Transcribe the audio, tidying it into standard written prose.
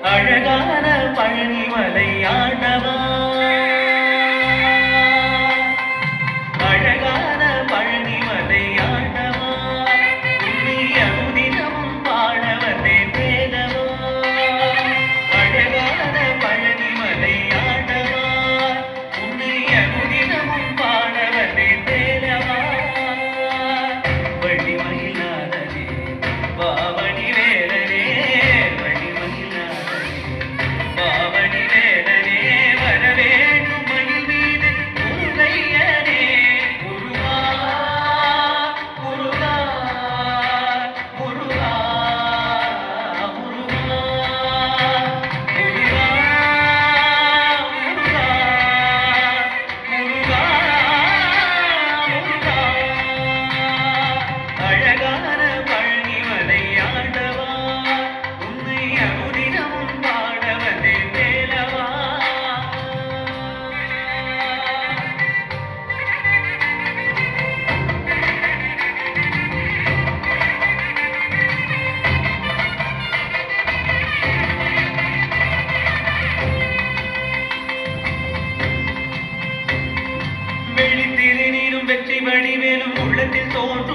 அழகான பழனிமலை ஆண்டவா, அழகான பழனிமலை ஆண்டவா, உன்னை அனுதினமும் பாட வந்தேன் வேலவா. அழகான பழனிமலை ஆண்டவா, உன்னை அனுதினமும் பாட வந்தேன் வேலவா. வள்ளிமயிலாதனே பாவனி வேலனே, வள்ளிமயிலாதனே பாவனி வேலனே, வரவேணும் மயில் மீது முருகையனே. முருகா முருகா முருகா முருகா முருகா முருகா முருகா முருகா. அழகான பழனிமலை ஆண்டவா, உன்னை அனுதினமும் பாட வந்தேன் வேலவா. வெள்ளி திருநீரும் வெற்றி வடிவேலும் உள்ளத்தில் தோன்றும்